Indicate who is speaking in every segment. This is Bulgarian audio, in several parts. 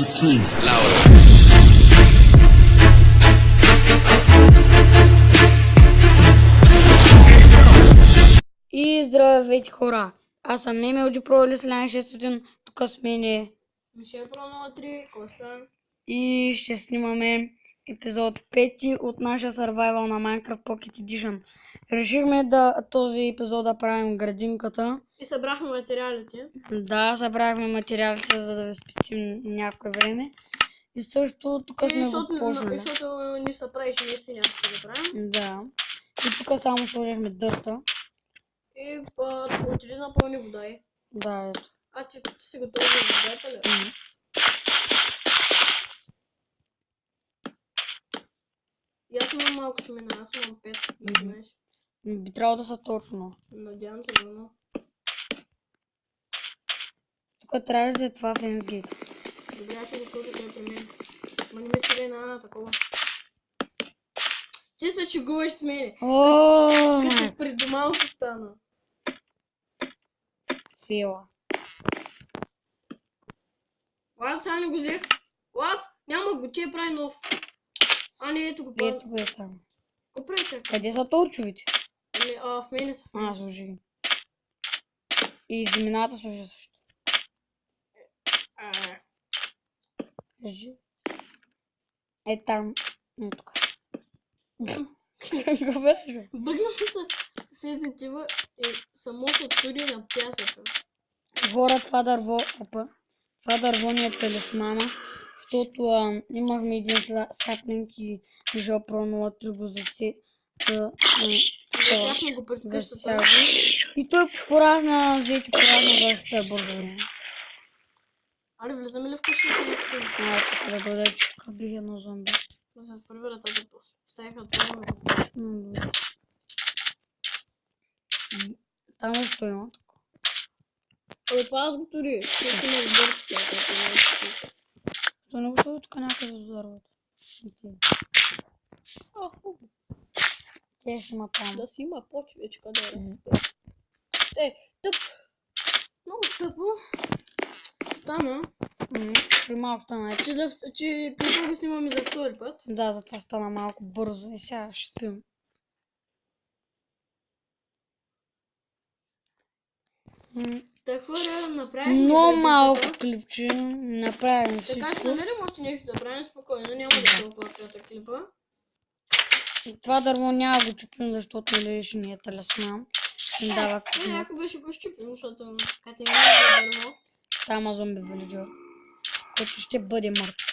Speaker 1: streams.
Speaker 2: И здравейте хора! Аз съм MLG Pro или Слян 600, тук с мене
Speaker 3: Мишел Про 03, Коста.
Speaker 2: и ще снимаме епизод 5 от нашия survival на Minecraft Pocket Edition. Решихме този епизод да правим градинката.
Speaker 3: И събрахме материалите.
Speaker 2: Да, събрахме материалите, за да ви спестим някое време. И също тук сме го почнали.
Speaker 3: Защото ни се правиш нещо някакво да правим.
Speaker 2: Да. И тук само сложихме дърта.
Speaker 3: И отиде да напълни вода и.
Speaker 2: Да, ето.
Speaker 3: Ти си готов за водата ли? И аз имам малко семена, аз имам 5, да знаеш.
Speaker 2: Би трябвало да са точно.
Speaker 3: Надявам се, но.
Speaker 2: Тук трябваше да е това в Endgate.
Speaker 3: Добре, аз ще го сложа къде при мен. Ма не ми се на такова. Ти се чегуваш с мене. Като преди малко стана.
Speaker 2: Фила.
Speaker 3: Лад, сега не го взех. Лад, няма го, ти прави нов. Не, ето го прави.
Speaker 2: Ето го е там.
Speaker 3: Го прави чак.
Speaker 2: Къде са торчовите?
Speaker 3: В мене са.
Speaker 2: Сложи ги. И земената сложи също. Кажи. Е там. Не тук. Как го правиш, бе?
Speaker 3: Бъгнах се зетива и само се отвори на пясъка.
Speaker 2: Хора, това дърво ни е талисмана, защото имахме един саплинг и Мишел Про 03 го
Speaker 3: Засяхме го пред къщата.
Speaker 2: И той поразна, взети поразна върхта бързо време.
Speaker 3: Аре, влизаме ли в къщата да спим?
Speaker 2: Чакай да дойде, че тук бих едно зомби.
Speaker 3: Да се отвори вратата после. Оставиха това на зад.
Speaker 2: Там нещо има тук.
Speaker 3: Това аз го тори. Тук има отбърки, което не е списа.
Speaker 2: Що не го чува тук някъде до дървото?
Speaker 3: Хубаво.
Speaker 2: Те си има там.
Speaker 3: Да си има почвечка да расте. Тъп. Много тъпо. Стана.
Speaker 2: При малко стана.
Speaker 3: Че клипа го снимаме за втори път.
Speaker 2: Да, затова стана малко бързо и сега ще спим.
Speaker 3: Та хора, направихме
Speaker 2: Но малко
Speaker 3: градинката.
Speaker 2: клипче, направим всичко.
Speaker 3: Така ще намерим още нещо да правим спокойно, няма да е толкова кратък клипа.
Speaker 2: Това дърво няма го чупим, защото ще ни е талисман. Ще ни дава късмет.
Speaker 3: Някога ще го щупим, защото като не е дърво.
Speaker 2: Там е зомби вилиджър, който ще бъде мъртв.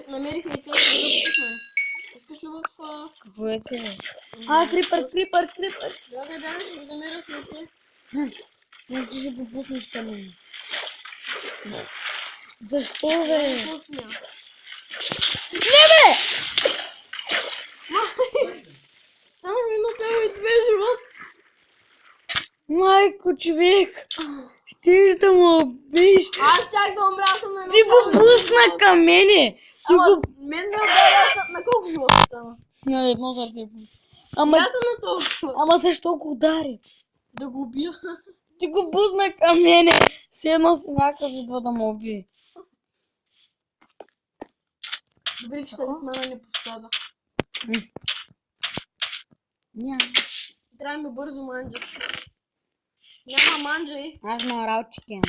Speaker 3: Намерихме и цялата да пуснем. Искаш ли в...
Speaker 2: Какво е те? Крипър!
Speaker 3: Бягай, ще го замеря с яйце.
Speaker 2: Не, ти ще попуснеш към мен. Защо, бе? Не, бе!
Speaker 3: Стана ми 1,2 живот.
Speaker 2: Майко, човек! Щеш да му убиш!
Speaker 3: Аз чак да умря, съм на 1,2.
Speaker 2: Ти го пусна към мене!
Speaker 3: Мен ме ударя на колко живота стана?
Speaker 2: На едно сърце.
Speaker 3: Аз съм на толкова.
Speaker 2: Ама защо го удари?
Speaker 3: Да го убия.
Speaker 2: Ти го пусна към мене! Все едно си някакъв идва да му убие.
Speaker 3: Добре, че талисмана не постада.
Speaker 2: Няма.
Speaker 3: Трябва ми бързо манджа. Няма манджай.
Speaker 2: Аз имам рал чикен.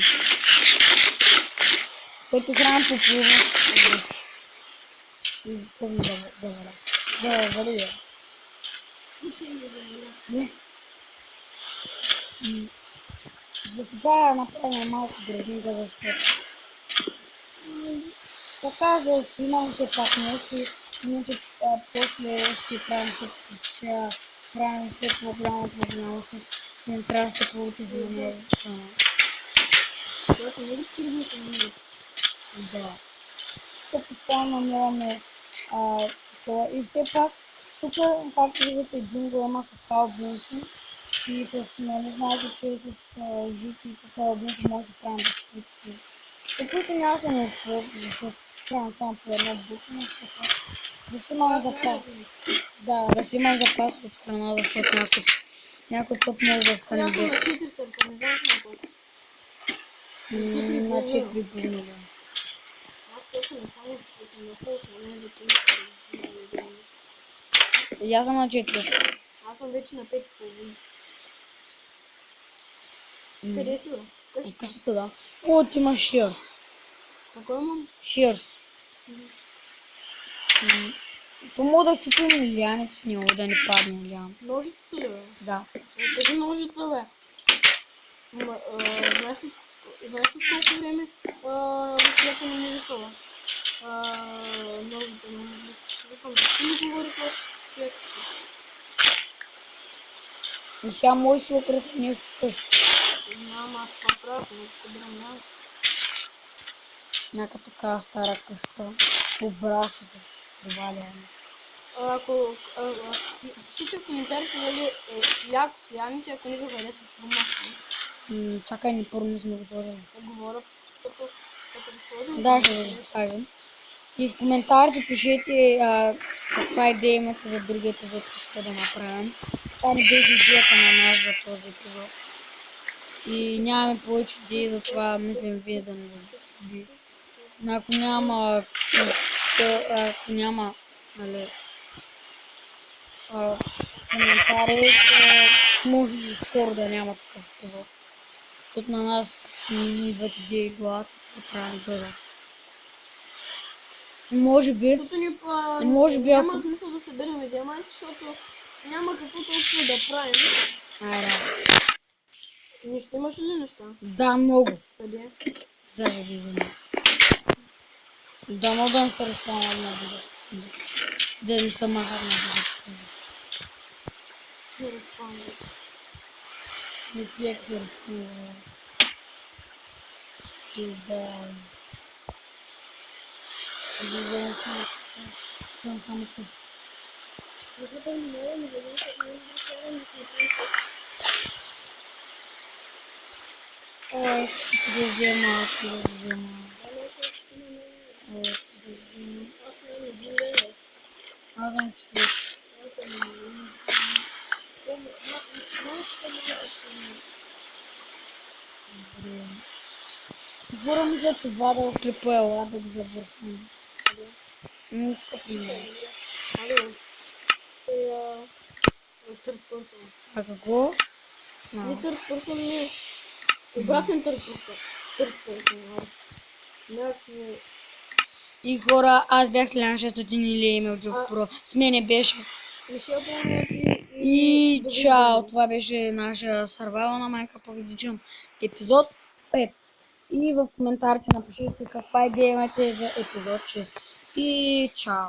Speaker 2: Който храна по плува. И помни да валя. Да вали, бе. Не. За сега направим малко градинка, защото така да снимам все пак нещо, иначе после ще правим все по-голямо, ще не трябва да се получи за нея.
Speaker 3: Това не ли трудно се мисли?
Speaker 2: Да. Тук постоянно намираме такова и все пак тук, както виждате, джунгъл има какао бинси и нали знаете, че с жити и какао бинси може да правим скрипки. Които няма да са необходими, защото правим само по една буква, но все пак да си имам запас. Да си имам запас от храна, защото някой Някой път може да
Speaker 3: Аз
Speaker 2: стане
Speaker 3: съм на
Speaker 2: без.
Speaker 3: 4 сърца, не знам на колко.
Speaker 2: На 4,5 милиона.
Speaker 3: Аз точно не помня, че съм на фолк, но не за 30.
Speaker 2: И аз съм на 4.
Speaker 3: Аз съм вече на 5,5. Къде си, бе? Вкъщи.
Speaker 2: Къщата, да. О, ти имаш Shears.
Speaker 3: Какво имам?
Speaker 2: Shears. То мога да чупим лианите с него, да не падне лиан.
Speaker 3: Ножицата ли, бе?
Speaker 2: Да.
Speaker 3: Къде ножица, бе? Знаеш ли колко време света не ми викала? Ножица, не ми викам. Защо ми говори това човек?
Speaker 2: И сега може да си украси нещо къща.
Speaker 3: Знам, аз това правя, но събирам няма.
Speaker 2: Някаква така стара къща. Обраса с проваляне.
Speaker 3: Ако пишете в коментарите дали яко с яните, ако не го харесва, ще го махам.
Speaker 2: Чакай, не първо не сме го сложили.
Speaker 3: Да говоря, като го сложим.
Speaker 2: Да, ще го кажем. И в коментарите пишете каква идея имате за други епизод, какво да направим. Това не беше идеята на нас за този епизод. И нямаме повече идеи, затова мислим вие да не ви. Ако няма, нали, коментари, може и скоро да няма такъв епизод. Тук на нас не ни идват идеи в главата, какво трябва да бъдат. Може би,
Speaker 3: Няма
Speaker 2: ако...
Speaker 3: смисъл да съберем диаманти, защото няма какво толкова да правим.
Speaker 2: Айде.
Speaker 3: Нищо имаш ли неща?
Speaker 2: Да, много.
Speaker 3: Къде?
Speaker 2: За да ви взема. Да, мога да се разпълна на бюджет. Да не съм махар на бюджет.
Speaker 3: Не разпълня.
Speaker 2: Не пиек се разпълна. Да. Взема съм само тук.
Speaker 3: Защото не мога да взема, защото не мога
Speaker 2: Ой, да взема, да взема. Ой, да взема. Аз съм четвърт. Добре. Хора мисля това да го клипа ела, да го завършим. Не искам.
Speaker 3: Third person.
Speaker 2: А какво?
Speaker 3: Не third person, не. Обратен third person. Някакво...
Speaker 2: И хора, аз бях Селян 600 или Емил Джок Про. С мене беше. И чао, това беше нашия сървайвал на Minecraft Pocket епизод 5. И в коментарите напишете каква идея имате за епизод 6. И чао!